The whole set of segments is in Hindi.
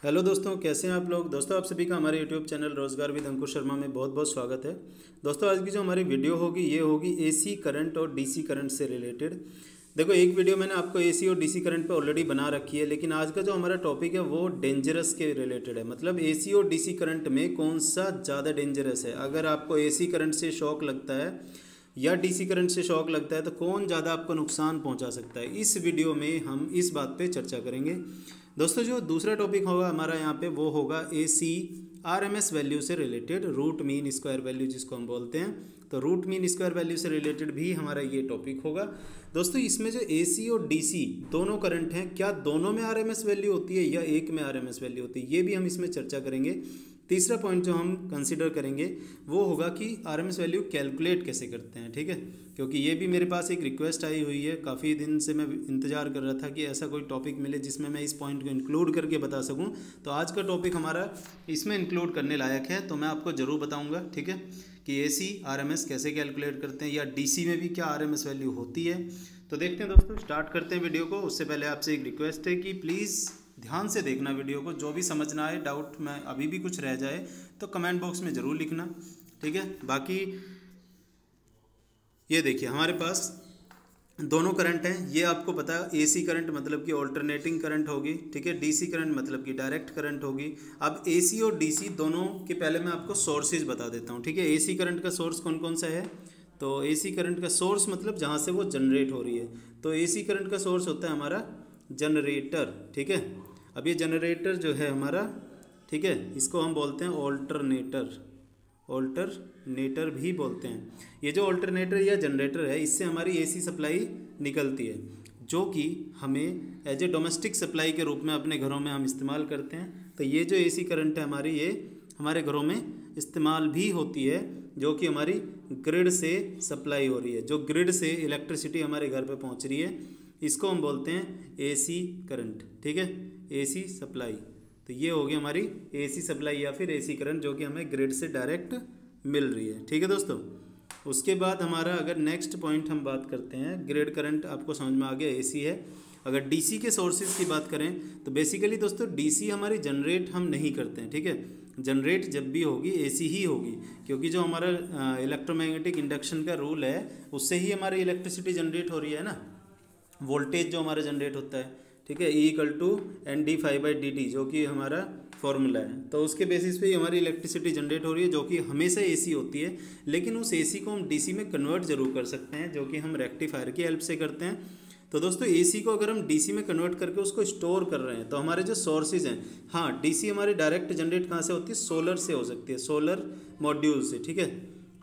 हेलो दोस्तों, कैसे हैं आप लोग। दोस्तों, आप सभी का हमारे यूट्यूब चैनल रोजगार विद अंकुर शर्मा में बहुत बहुत स्वागत है। दोस्तों, आज की जो हमारी वीडियो होगी ये होगी एसी करंट और डीसी करंट से रिलेटेड। देखो, एक वीडियो मैंने आपको एसी और डीसी करंट पे ऑलरेडी बना रखी है, लेकिन आज का जो हमारा टॉपिक है वो डेंजरस के रिलेटेड है। मतलब एसी और डीसी करंट में कौन सा ज़्यादा डेंजरस है। अगर आपको एसी करंट से शॉक लगता है या डीसी करंट से शॉक लगता है तो कौन ज़्यादा आपको नुकसान पहुंचा सकता है, इस वीडियो में हम इस बात पे चर्चा करेंगे। दोस्तों, जो दूसरा टॉपिक होगा हमारा यहाँ पे वो होगा एसी आरएमएस वैल्यू से related, root mean square value जिसको हम बोलते हैं। तो रूट मीन स्क्वायर वैल्यू से रिलेटेड भी हमारा ये टॉपिक होगा। दोस्तों, इसमें जो एसी और डीसी दोनों करंट हैं, क्या दोनों में आरएमएस वैल्यू होती है या एक में आरएमएस वैल्यू होती है, ये भी हम इसमें चर्चा करेंगे। तीसरा पॉइंट जो हम कंसिडर करेंगे वो होगा कि आरएमएस वैल्यू कैलकुलेट कैसे करते हैं। ठीक है, क्योंकि ये भी मेरे पास एक रिक्वेस्ट आई हुई है, काफ़ी दिन से मैं इंतज़ार कर रहा था कि ऐसा कोई टॉपिक मिले जिसमें मैं इस पॉइंट को इंक्लूड करके बता सकूं। तो आज का टॉपिक हमारा इसमें इंक्लूड करने लायक है, तो मैं आपको ज़रूर बताऊंगा। ठीक है, कि एसी आरएमएस कैसे कैलकुलेट करते हैं या डीसी में भी क्या आरएमएस वैल्यू होती है। तो देखते हैं दोस्तों, स्टार्ट करते हैं वीडियो को। उससे पहले आपसे एक रिक्वेस्ट है कि प्लीज़ ध्यान से देखना वीडियो को। जो भी समझ ना आए, डाउट में अभी भी कुछ रह जाए तो कमेंट बॉक्स में ज़रूर लिखना। ठीक है, बाकी ये देखिए हमारे पास दोनों करंट हैं। ये आपको पता है, एसी करंट मतलब कि ऑल्टरनेटिंग करंट होगी। ठीक है, डीसी करंट मतलब कि डायरेक्ट करंट होगी। अब एसी और डीसी दोनों के पहले मैं आपको सोर्सेज बता देता हूँ। ठीक है, एसी करंट का सोर्स कौन कौन सा है। तो एसी करंट का सोर्स मतलब जहाँ से वो जनरेट हो रही है। तो एसी करंट का सोर्स होता है हमारा जनरेटर। ठीक है, अब ये जनरेटर जो है हमारा, ठीक है, इसको हम बोलते हैं ऑल्टरनेटर। ऑल्टरनेटर भी बोलते हैं। ये जो ऑल्टरनेटर या जनरेटर है, इससे हमारी एसी सप्लाई निकलती है, जो कि हमें एज ए डोमेस्टिक सप्लाई के रूप में अपने घरों में हम इस्तेमाल करते हैं। तो ये जो एसी करंट है हमारी, ये हमारे घरों में इस्तेमाल भी होती है, जो कि हमारी ग्रिड से सप्लाई हो रही है। जो ग्रिड से इलेक्ट्रिसिटी हमारे घर पे पहुंच रही है, इसको हम बोलते हैं एसी करंट। ठीक है, एसी सप्लाई। तो ये हो गई हमारी एसी सप्लाई या फिर एसी करंट, जो कि हमें ग्रिड से डायरेक्ट मिल रही है। ठीक है दोस्तों, उसके बाद हमारा अगर नेक्स्ट पॉइंट हम बात करते हैं, ग्रिड करंट आपको समझ में आ गया, एसी है। अगर डीसी के सोर्सेज की बात करें तो बेसिकली दोस्तों डीसी हमारी जनरेट हम नहीं करते हैं। ठीक है, जनरेट जब भी होगी एसी ही होगी, क्योंकि जो हमारा इलेक्ट्रोमैग्नेटिक इंडक्शन का रूल है उससे ही हमारी इलेक्ट्रिसिटी जनरेट हो रही है ना। वोल्टेज जो हमारा जनरेट होता है, ठीक है, E = NdΦ/dt, जो कि हमारा फॉर्मूला है। तो उसके बेसिस पे ही हमारी इलेक्ट्रिसिटी जनरेट हो रही है, जो कि हमेशा एसी होती है। लेकिन उस एसी को हम डीसी में कन्वर्ट जरूर कर सकते हैं, जो कि हम रेक्टिफायर की हेल्प से करते हैं। तो दोस्तों, एसी को अगर हम डीसी में कन्वर्ट करके उसको स्टोर कर रहे हैं, तो हमारे जो सोर्सेज हैं, हाँ, डीसी हमारे डायरेक्ट जनरेट कहाँ से होती है, सोलर से हो सकती है, सोलर मॉड्यूल से। ठीक है,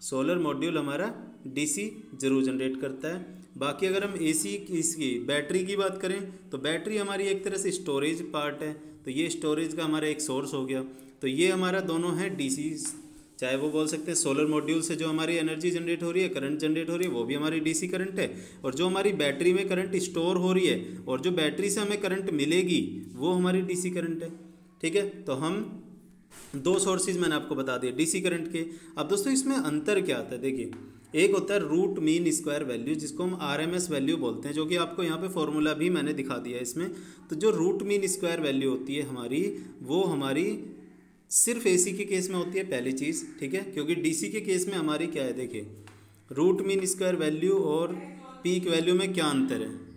सोलर मॉड्यूल हमारा डीसी जरूर जनरेट करता है। बाकी अगर हम एसी की इसकी बैटरी की बात करें तो बैटरी हमारी एक तरह से स्टोरेज पार्ट है। तो ये स्टोरेज का हमारा एक सोर्स हो गया। तो ये हमारा दोनों है डीसी, चाहे वो बोल सकते हैं सोलर मॉड्यूल से जो हमारी एनर्जी जनरेट हो रही है, करंट जनरेट हो रही है, वो भी हमारी डीसी करंट है। और जो हमारी बैटरी में करंट स्टोर हो रही है और जो बैटरी से हमें करंट मिलेगी, वो हमारी डीसी करंट है। ठीक है, तो हम दो सोर्सेज मैंने आपको बता दिए डीसी करंट के। अब दोस्तों, इसमें अंतर क्या आता है, देखिए, एक होता है रूट मीन स्क्वायर वैल्यू, जिसको हम आरएमएस वैल्यू बोलते हैं, जो कि आपको यहाँ पे फॉर्मूला भी मैंने दिखा दिया है इसमें। तो जो रूट मीन स्क्वायर वैल्यू होती है हमारी, वो हमारी सिर्फ एसी के केस में होती है, पहली चीज़। ठीक है, क्योंकि डीसी के केस में हमारी क्या है, देखिए, रूट मीन स्क्वायर वैल्यू और पीक वैल्यू में क्या अंतर है।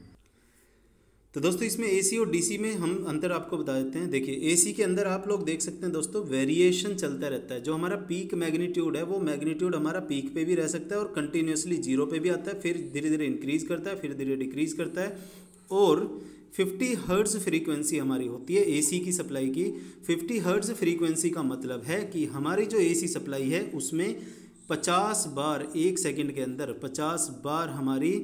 तो दोस्तों, इसमें एसी और डीसी में हम अंतर आपको बता देते हैं। देखिए, एसी के अंदर आप लोग देख सकते हैं दोस्तों, वेरिएशन चलता रहता है। जो हमारा पीक मैग्नीट्यूड है, वो मैग्नीट्यूड हमारा पीक पे भी रह सकता है और कंटिन्यूसली जीरो पे भी आता है, फिर धीरे धीरे इंक्रीज करता है, फिर धीरे डिक्रीज करता है। और 50 हर्ट्ज़ फ्रीक्वेंसी हमारी होती है एसी की सप्लाई की। 50 हर्ट्ज़ फ्रीक्वेंसी का मतलब है कि हमारी जो एसी सप्लाई है उसमें 50 बार एक सेकंड के अंदर 50 बार हमारी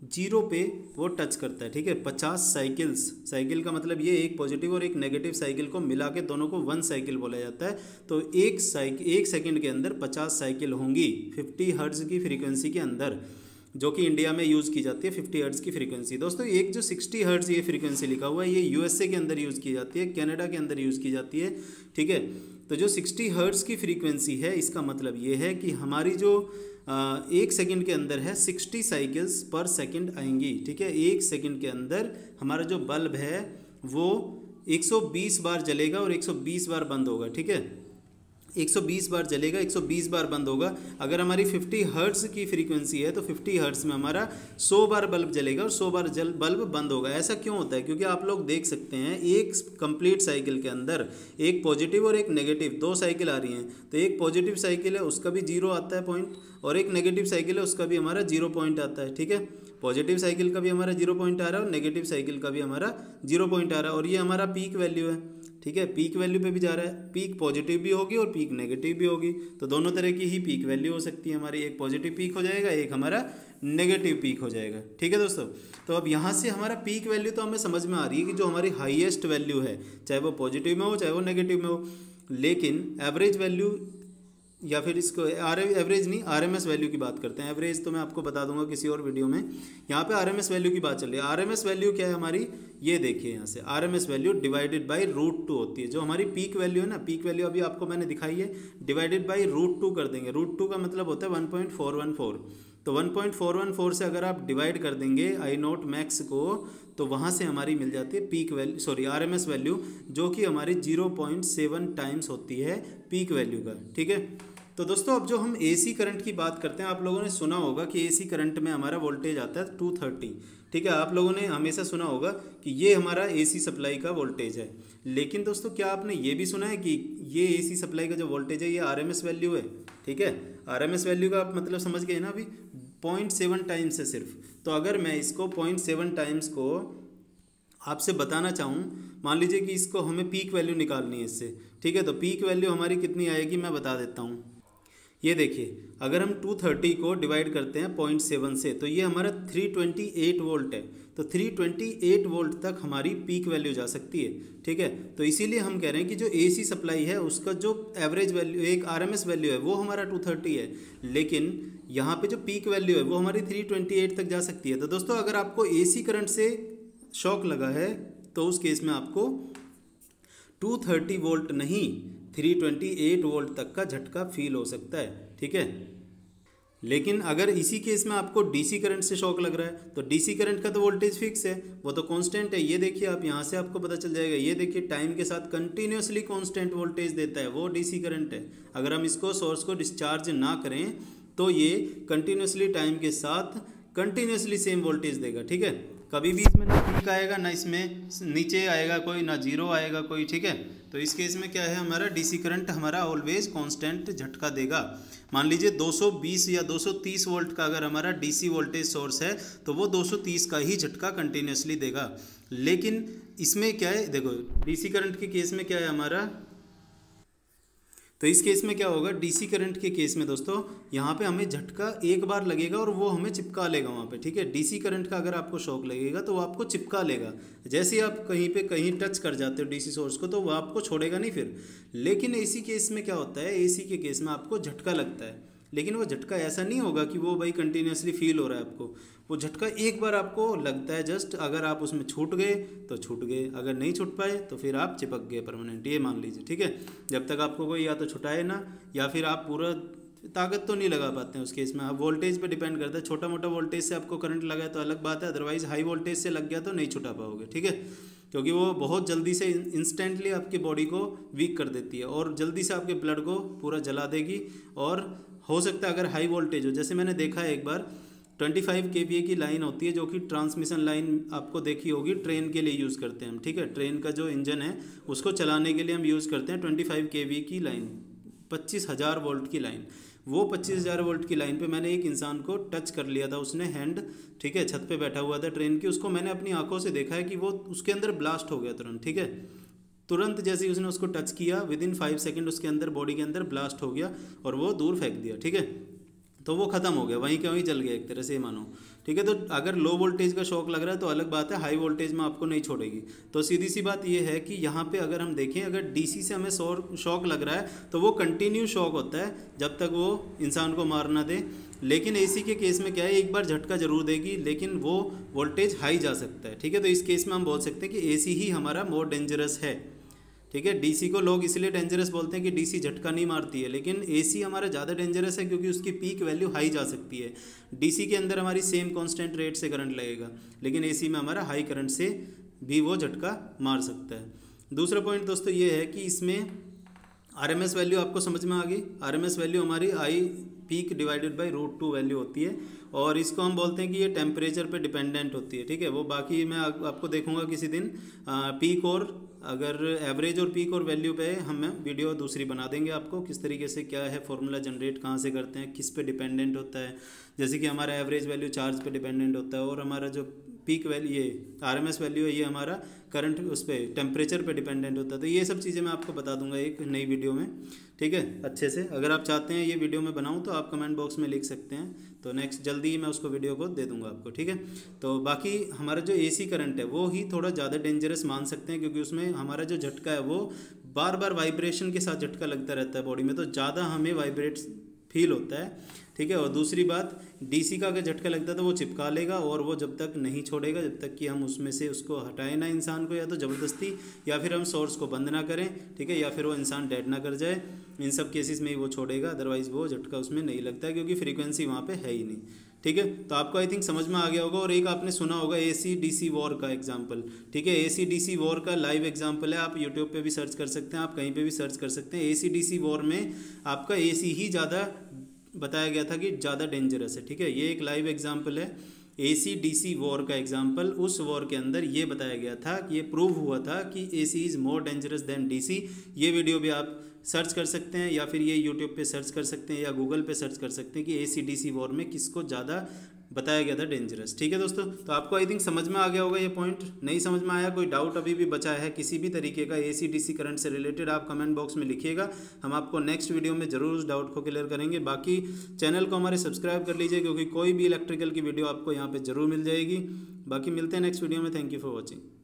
जीरो पे वो टच करता है। ठीक है, 50 साइकिल्स, साइकिल का मतलब ये एक पॉजिटिव और एक नेगेटिव साइकिल को मिला के दोनों को 1 साइकिल बोला जाता है। तो एक सेकंड के अंदर 50 साइकिल होंगी 50 हर्ट्ज़ की फ्रीक्वेंसी के अंदर, जो कि इंडिया में यूज़ की जाती है 50 हर्ट्ज़ की फ्रीक्वेंसी। दोस्तों, एक जो 60 हर्ट्ज़ ये फ्रीक्वेंसी लिखा हुआ है, ये यूएसए के अंदर यूज़ की जाती है, कनाडा के अंदर यूज़ की जाती है। ठीक है, तो जो 60 हर्ट्ज़ की फ्रीक्वेंसी है, इसका मतलब ये है कि हमारी जो एक सेकंड के अंदर है 60 साइकिल्स पर सेकंड आएंगी। ठीक है, एक सेकंड के अंदर हमारा जो बल्ब है वो 120 बार जलेगा और 120 बार बंद होगा, ठीक है। 120 बार जलेगा, 120 बार बंद होगा। अगर हमारी 50 हर्ट्ज़ की फ्रीक्वेंसी है तो 50 हर्ट्ज़ में हमारा 100 बार बल्ब जलेगा और 100 बार बल्ब बंद होगा। ऐसा क्यों होता है? क्योंकि आप लोग देख सकते हैं एक कंप्लीट साइकिल के अंदर एक पॉजिटिव और एक नेगेटिव दो साइकिल आ रही हैं। तो एक पॉजिटिव साइकिल है उसका भी 0 आता है पॉइंट, और एक नेगेटिव साइकिल है उसका भी हमारा 0 पॉइंट आता है, ठीक है। पॉजिटिव साइकिल का भी हमारा 0 पॉइंट आ रहा है और नेगेटिव साइकिल का भी हमारा 0 पॉइंट आ रहा है, और ये हमारा पीक वैल्यू है, ठीक है। पीक वैल्यू पे भी जा रहा है, पीक पॉजिटिव भी होगी और पीक नेगेटिव भी होगी। तो दोनों तरह की ही पीक वैल्यू हो सकती है हमारी, एक पॉजिटिव पीक हो जाएगा, एक हमारा नेगेटिव पीक हो जाएगा, ठीक है दोस्तों। तो अब यहाँ से हमारा पीक वैल्यू तो हमें समझ में आ रही है कि जो हमारी हाईएस्ट वैल्यू है, चाहे वो पॉजिटिव में हो चाहे वो नेगेटिव में हो, लेकिन एवरेज वैल्यू या फिर इसको एवरेज नहीं, आरएमएस वैल्यू की बात करते हैं। एवरेज तो मैं आपको बता दूंगा किसी और वीडियो में। यहाँ पे आरएमएस वैल्यू की बात चल रही है। आरएमएस वैल्यू क्या है हमारी, ये देखिए यहाँ से आरएमएस वैल्यू डिवाइडेड बाई √2 होती है। जो हमारी पीक वैल्यू है ना, पीक वैल्यू अभी आपको मैंने दिखाई है, डिवाइडेड बाई √2 कर देंगे। √2 का मतलब होता है 1.414। तो 1.414 से अगर आप डिवाइड कर देंगे I0 मैक्स को, तो वहाँ से हमारी मिल जाती है peak value, sorry RMS value, जो कि हमारी 0.7 टाइम्स होती है पीक वैल्यू का, ठीक है। तो दोस्तों अब जो हम एसी करंट की बात करते हैं, आप लोगों ने सुना होगा कि एसी करंट में हमारा वोल्टेज आता है 230, ठीक है। आप लोगों ने हमेशा सुना होगा कि ये हमारा एसी सप्लाई का वोल्टेज है। लेकिन दोस्तों क्या आपने ये भी सुना है कि ये एसी सप्लाई का जो वोल्टेज है ये आरएमएस वैल्यू है, ठीक है। आरएमएस वैल्यू का आप मतलब समझ गए ना अभी, 0.7 टाइम्स है सिर्फ। तो अगर मैं इसको 0.7 टाइम्स को आपसे बताना चाहूँ, मान लीजिए कि इसको हमें पीक वैल्यू निकालनी है इससे, ठीक है। तो पीक वैल्यू हमारी कितनी आएगी मैं बता देता हूँ। ये देखिए, अगर हम 230 को डिवाइड करते हैं 0.7 से, तो ये हमारा 328 वोल्ट है। तो 328 वोल्ट तक हमारी पीक वैल्यू जा सकती है, ठीक है। तो इसीलिए हम कह रहे हैं कि जो एसी सप्लाई है उसका जो एवरेज वैल्यू, एक आरएमएस वैल्यू है, वो हमारा 230 है, लेकिन यहाँ पे जो पीक वैल्यू है वो हमारी 328 तक जा सकती है। तो दोस्तों अगर आपको एसी करंट से शॉक लगा है तो उस केस में आपको 230 वोल्ट नहीं 328 वोल्ट तक का झटका फील हो सकता है, ठीक है। लेकिन अगर इसी केस में आपको डीसी करंट से शॉक लग रहा है तो डीसी करंट का तो वोल्टेज फिक्स है, वो तो कांस्टेंट है। ये देखिए आप यहाँ से आपको पता चल जाएगा, ये देखिए टाइम के साथ कंटिन्यूसली कांस्टेंट वोल्टेज देता है, वो डीसी करंट है। अगर हम इसको सोर्स को डिस्चार्ज ना करें तो ये कंटिन्यूसली टाइम के साथ कंटिन्यूसली सेम वोल्टेज देगा, ठीक है। कभी भी इसमें ना पीक आएगा ना इसमें नीचे आएगा कोई, ना जीरो आएगा कोई, ठीक है। तो इस केस में क्या है, हमारा डीसी करंट हमारा ऑलवेज कांस्टेंट झटका देगा। मान लीजिए 220 या 230 वोल्ट का अगर हमारा डीसी वोल्टेज सोर्स है तो वो 230 का ही झटका कंटिन्यूसली देगा। लेकिन इसमें क्या है, देखो डीसी करंट के केस में क्या है हमारा, तो इस केस में क्या होगा, डीसी करंट के केस में दोस्तों यहाँ पे हमें झटका एक बार लगेगा और वो हमें चिपका लेगा वहाँ पे, ठीक है। डीसी करंट का अगर आपको शॉक लगेगा तो वो आपको चिपका लेगा। जैसे ही आप कहीं पे कहीं टच कर जाते हो डीसी सोर्स को तो वो आपको छोड़ेगा नहीं फिर। लेकिन एसी केस में क्या होता है, एसी के केस में आपको झटका लगता है, लेकिन वो झटका ऐसा नहीं होगा कि वो भाई कंटिन्यूसली फील हो रहा है आपको। वो झटका एक बार आपको लगता है जस्ट, अगर आप उसमें छूट गए तो छूट गए, अगर नहीं छूट पाए तो फिर आप चिपक गए परमानेंट, ये मान लीजिए, ठीक है। जब तक आपको कोई या तो छुटाए ना, या फिर आप पूरा ताकत तो नहीं लगा पाते हैं उस केस में। आप वोल्टेज पे डिपेंड करता है, छोटा मोटा वोल्टेज से आपको करंट लगा है तो अलग बात है, अदरवाइज हाई वोल्टेज से लग गया तो नहीं छुटा पाओगे, ठीक है। क्योंकि वो बहुत जल्दी से इंस्टेंटली आपकी बॉडी को वीक कर देती है और जल्दी से आपके ब्लड को पूरा जला देगी। और हो सकता है अगर हाई वोल्टेज हो, जैसे मैंने देखा है एक बार 25 kVA की लाइन होती है जो कि ट्रांसमिशन लाइन आपको देखी होगी, ट्रेन के लिए यूज़ करते हैं हम, ठीक है। ट्रेन का जो इंजन है उसको चलाने के लिए हम यूज़ करते हैं 25 kVA की लाइन, 25,000 वोल्ट की लाइन। वो 25,000 वोल्ट की लाइन पे मैंने एक इंसान को टच कर लिया था, उसने हैंड, ठीक है, छत पे बैठा हुआ था ट्रेन की, उसको मैंने अपनी आंखों से देखा है कि वो उसके अंदर ब्लास्ट हो गया तुरंत, ठीक है। तुरंत जैसे ही उसने उसको टच किया विदिन 5 सेकंड उसके अंदर बॉडी के अंदर ब्लास्ट हो गया और वो दूर फेंक दिया, ठीक है। तो वो ख़त्म हो गया, वहीं के वहीं जल गया एक तरह से मानो, ठीक है। तो अगर लो वोल्टेज का शॉक लग रहा है तो अलग बात है, हाई वोल्टेज में आपको नहीं छोड़ेगी। तो सीधी सी बात ये है कि यहाँ पे अगर हम देखें, अगर डीसी से हमें शॉक लग रहा है तो वो कंटिन्यू शॉक होता है जब तक वो इंसान को मार ना दे। लेकिन एसी के केस में क्या है, एक बार झटका जरूर देगी लेकिन वो वोल्टेज हाई जा सकता है, ठीक है। तो इस केस में हम बोल सकते हैं कि एसी ही हमारा मोर डेंजरस है, ठीक है। डीसी को लोग इसलिए डेंजरस बोलते हैं कि डीसी झटका नहीं मारती है, लेकिन एसी हमारा ज़्यादा डेंजरस है क्योंकि उसकी पीक वैल्यू हाई जा सकती है। डीसी के अंदर हमारी सेम कांस्टेंट रेट से करंट लगेगा, लेकिन एसी में हमारा हाई करंट से भी वो झटका मार सकता है। दूसरा पॉइंट दोस्तों ये है कि इसमें आरएमएस वैल्यू आपको समझ में आ गई। आरएमएस वैल्यू हमारी आई पीक डिवाइडेड बाई √2 वैल्यू होती है, और इसको हम बोलते हैं कि ये टेम्परेचर पे डिपेंडेंट होती है, ठीक है। वो बाकी मैं आपको देखूंगा किसी दिन पीक और अगर एवरेज और पीक और वैल्यू पे हम वीडियो दूसरी बना देंगे आपको, किस तरीके से क्या है फॉर्मूला जनरेट कहाँ से करते हैं, किस पे डिपेंडेंट होता है। जैसे कि हमारा एवरेज वैल्यू चार्ज पे डिपेंडेंट होता है, और हमारा जो पीक वैल्यू ये आरएमएस वैल्यू है ये हमारा करंट उस पर टेम्परेचर पे डिपेंडेंट होता है। तो ये सब चीज़ें मैं आपको बता दूंगा एक नई वीडियो में, ठीक है, अच्छे से। अगर आप चाहते हैं ये वीडियो में बनाऊं तो आप कमेंट बॉक्स में लिख सकते हैं, तो नेक्स्ट जल्दी ही मैं उसको वीडियो को दे दूंगा आपको, ठीक है। तो बाकी हमारा जो एसी करंट है वो ही थोड़ा ज़्यादा डेंजरस मान सकते हैं, क्योंकि उसमें हमारा जो झटका है वो बार बार वाइब्रेशन के साथ झटका लगता रहता है बॉडी में, तो ज़्यादा हमें वाइब्रेट फील होता है, ठीक है। और दूसरी बात, डीसी का अगर झटका लगता है तो वो चिपका लेगा, और वो जब तक नहीं छोड़ेगा, जब तक कि हम उसमें से उसको हटाए ना इंसान को, या तो ज़बरदस्ती, या फिर हम सोर्स को बंद ना करें, ठीक है, या फिर वो इंसान डेड ना कर जाए, इन सब केसेस में ही वो छोड़ेगा। अदरवाइज़ वो झटका उसमें नहीं लगता है, क्योंकि फ्रीक्वेंसी वहाँ पे है ही नहीं, ठीक है। तो आपको आई थिंक समझ में आ गया होगा। और एक आपने सुना होगा एसी डीसी वॉर का एग्जाम्पल, ठीक है। एसी डीसी वॉर का लाइव एग्जाम्पल है, आप यूट्यूब पे भी सर्च कर सकते हैं, आप कहीं पे भी सर्च कर सकते हैं। एसी डीसी वॉर में आपका एसी ही ज़्यादा बताया गया था कि ज़्यादा डेंजरस है, ठीक है। ये एक लाइव एग्जाम्पल है, एसी डीसी वॉर का एग्जाम्पल। उस वॉर के अंदर ये बताया गया था कि ये प्रूव हुआ था कि AC is more dangerous than DC. ये वीडियो भी आप सर्च कर सकते हैं, या फिर ये यूट्यूब पे सर्च कर सकते हैं, या गूगल पे सर्च कर सकते हैं कि एसी डीसी वॉर में किसको ज़्यादा बताया गया था डेंजरस, ठीक है दोस्तों। तो आपको आई थिंक समझ में आ गया होगा ये पॉइंट। नहीं समझ में आया, कोई डाउट अभी भी बचा है किसी भी तरीके का एसी डीसी करंट से रिलेटेड, आप कमेंट बॉक्स में लिखिएगा, हम आपको नेक्स्ट वीडियो में ज़रूर उस डाउट को क्लियर करेंगे। बाकी चैनल को हमारे सब्सक्राइब कर लीजिए, क्योंकि कोई भी इलेक्ट्रिकल की वीडियो आपको यहाँ पर ज़रूर मिल जाएगी। बाकी मिलते हैं नेक्स्ट वीडियो में। Thank you for watching.